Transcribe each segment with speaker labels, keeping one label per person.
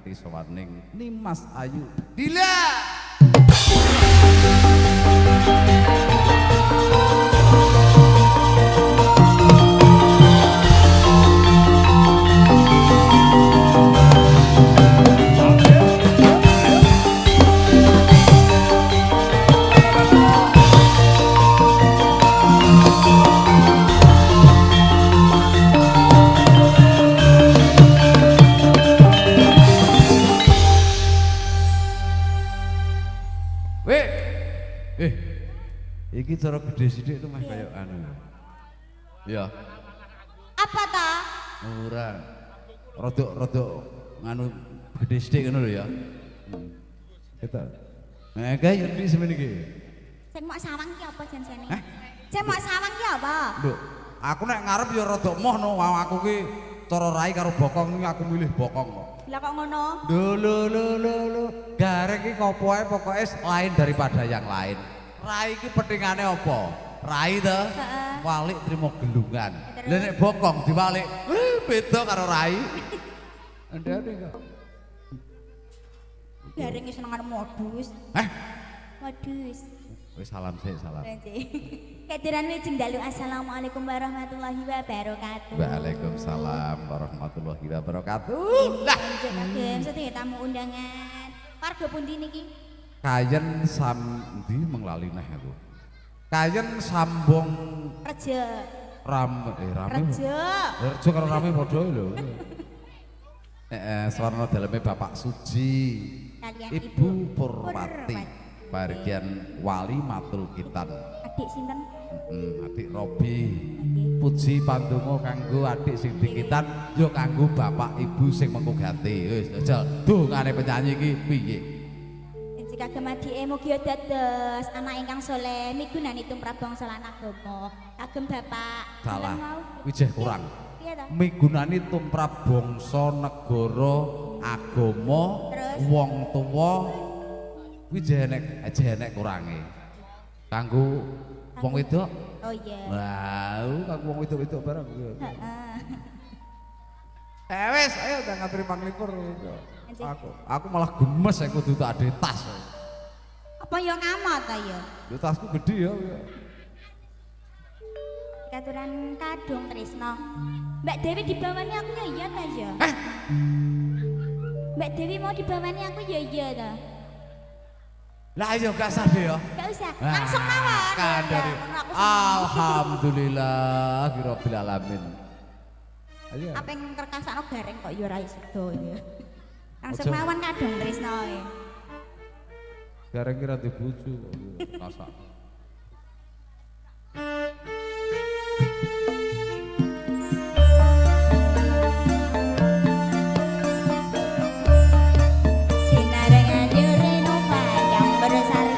Speaker 1: nganti sowaning Nimas Ayu Dila. Iki cara gede sithik itu mah kayak anu. Ya.
Speaker 2: Apa ta?
Speaker 1: Ora. Rodok nganu gede sithik ngono lho ya. Kita. Nah, kayak ndi semene iki?
Speaker 2: Sing mok sawang ki apa jensene?
Speaker 1: Hah?
Speaker 2: Sing mok sawang ki apa?
Speaker 1: Nduk, aku nek ngarep ya rodok moh no, aku ki cara rai karo bokong iki aku milih bokong kok.
Speaker 2: Lah kok ngono?
Speaker 1: Lho. Gareng iki kopo ae pokoke lain daripada yang lain. Rai iki pentingane apa? Rai to?
Speaker 2: Heeh.
Speaker 1: Walik trimo gelungan. Lah nek bokong diwalik, beda karo rai. Ande-ande kok.
Speaker 2: Gareng seneng karo modus.
Speaker 1: Hah?
Speaker 2: Modus.
Speaker 1: Wis salam sik, salam.
Speaker 2: Kadiran wijing dalu assalamualaikum warahmatullahi wabarakatuh.
Speaker 1: Waalaikumsalam warahmatullahi wabarakatuh.
Speaker 2: Lah, kagem sedaya tamu undangan. Warga pundi niki?
Speaker 1: Kayen samdi menglali neh aku. Kayen sambung
Speaker 2: Reja.
Speaker 1: rame.
Speaker 2: Reja.
Speaker 1: Reja karo rame padha lho. Swarna daleme Bapak Suji.
Speaker 2: Kalian
Speaker 1: Ibu Purwati. Bagian wali matul kitan.
Speaker 2: Adik sinten?
Speaker 1: Adik Robi. Puji pandonga kanggo adik sing dikitan ya kanggo bapak ibu sing mengko ganti. Wis jajal dongane penyanyi iki piye?
Speaker 2: Jika kemadike mugi dados anak ingkang saleh migunani tumrap bangsa lan agama. Agem Bapak.
Speaker 1: Salah. Wijeh kurang.
Speaker 2: Piye ta?
Speaker 1: Migunani tumrap bangsa, negara, agama, wong tuwa kuwi enek kurange. Kanggo wong wedok?
Speaker 2: Oh iya.
Speaker 1: Wah, kanggo wong wedok-wedok barang.
Speaker 2: Heeh.
Speaker 1: Wis, ayo udah ngaturi panglikur. Aku malah gemes aku kudu tak ade tas.
Speaker 2: Apa ya ngamat ta ya?
Speaker 1: Yo tasku gede ya.
Speaker 2: Katuran kadung tresno. Mbak Dewi dibawani aku ya iya ta ya? Mbak Dewi mau dibawani aku ya iya ta?
Speaker 1: Lah ayo gak sade ya.
Speaker 2: Gak usah, langsung mawon.
Speaker 1: Kandari. Alhamdulillah rabbil alamin. Ayo.
Speaker 2: Apa yang kerkasakno gareng kok ya ora iso ya. Langsung
Speaker 1: Ojo.
Speaker 2: mawon kadung tresno e.
Speaker 1: Gareng kira di bojo kok rasa.
Speaker 2: Sinarengan Renova yang bersari.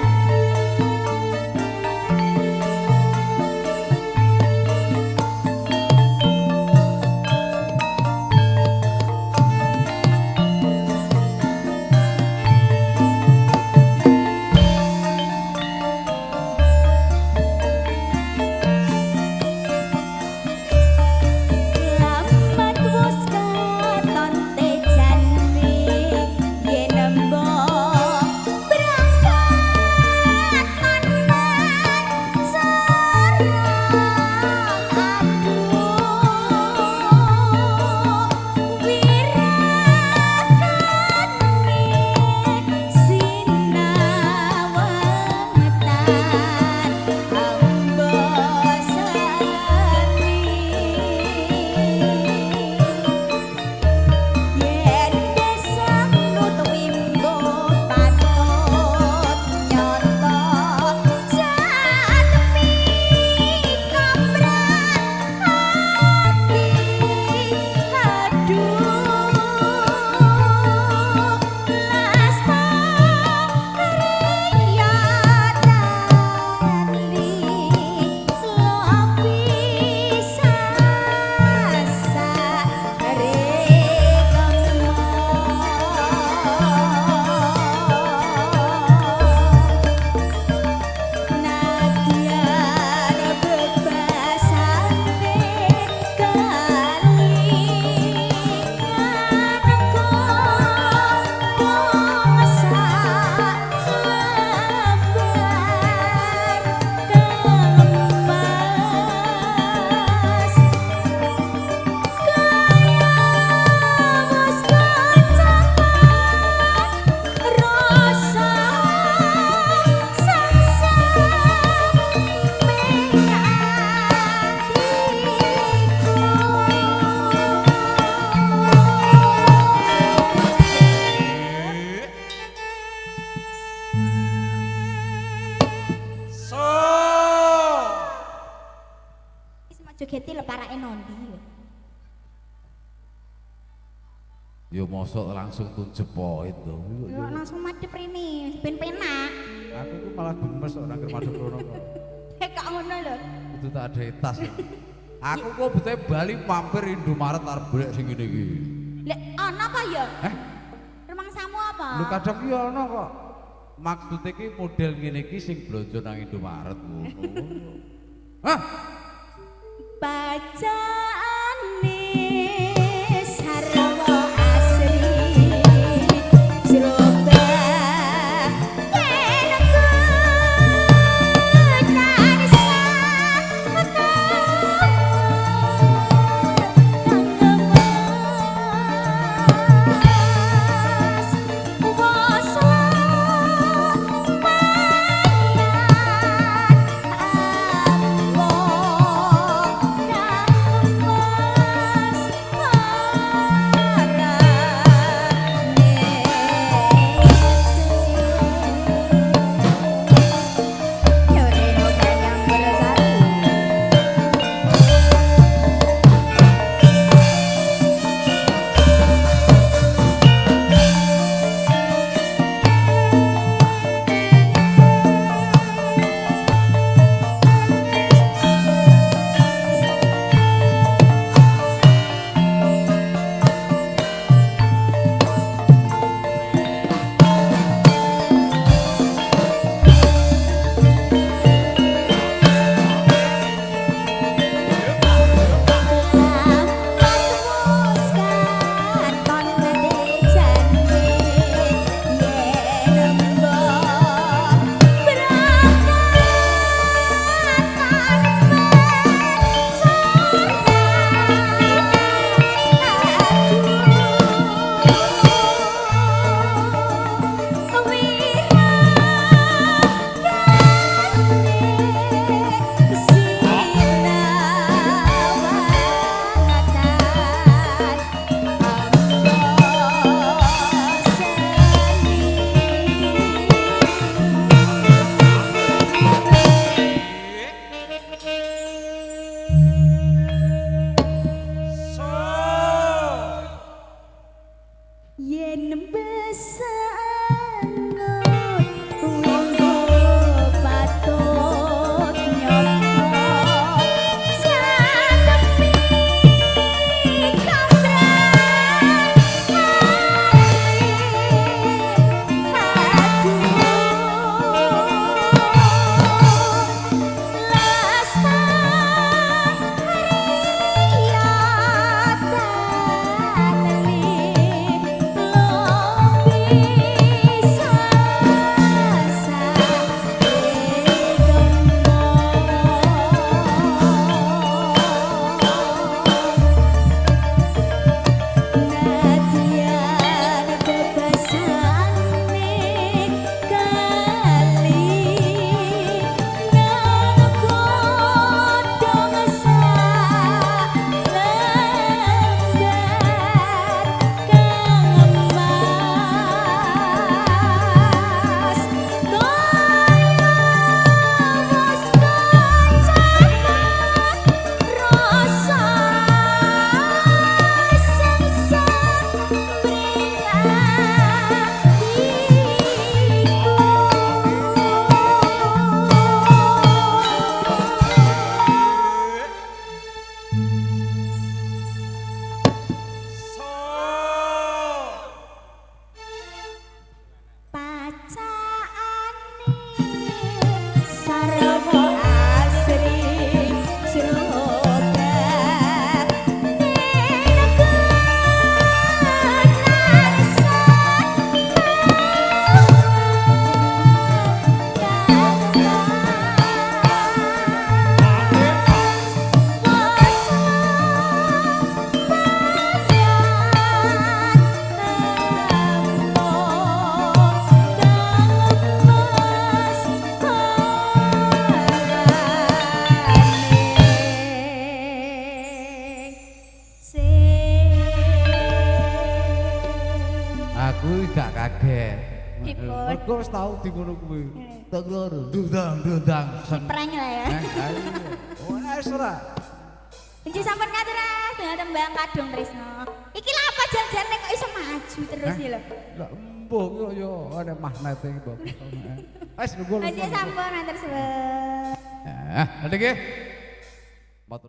Speaker 2: nondi ya?
Speaker 1: Ya mosok langsung tunjep poin to.
Speaker 2: Yo langsung madhep rene, ben penak.
Speaker 1: Aku ku malah gemes ora nang madhep rono kok.
Speaker 2: Kok ngono lho.
Speaker 1: Kudu tak ada tas. Aku kok bete bali mampir Indomaret arep golek sing ngene iki.
Speaker 2: Lek ana apa ya?
Speaker 1: Heh,
Speaker 2: Rumangsamu apa?
Speaker 1: lu kadang ki ana kok. Maksud iki model ngene iki sing blonjo nang Indomaret ngono. Hah?
Speaker 2: Bacaane sarwa asri sroga kenku narsa yen besanut wong patut nyoba satepi
Speaker 1: gak kaget.
Speaker 2: Dipun.
Speaker 1: Mergo wis tau di ngono kuwi. Tak loro. Ndang.
Speaker 2: Preng lah ya.
Speaker 1: Oh, wis ora.
Speaker 2: Nggih sampun ngatur dengan tembang Kadung Tresno. Iki lha apa janjane kok iso maju terus iki lho.
Speaker 1: Lah mbok yo ana magnete iki mbok. Wis nunggu.
Speaker 2: Nggih sampun matur suwun.
Speaker 1: Nah, niki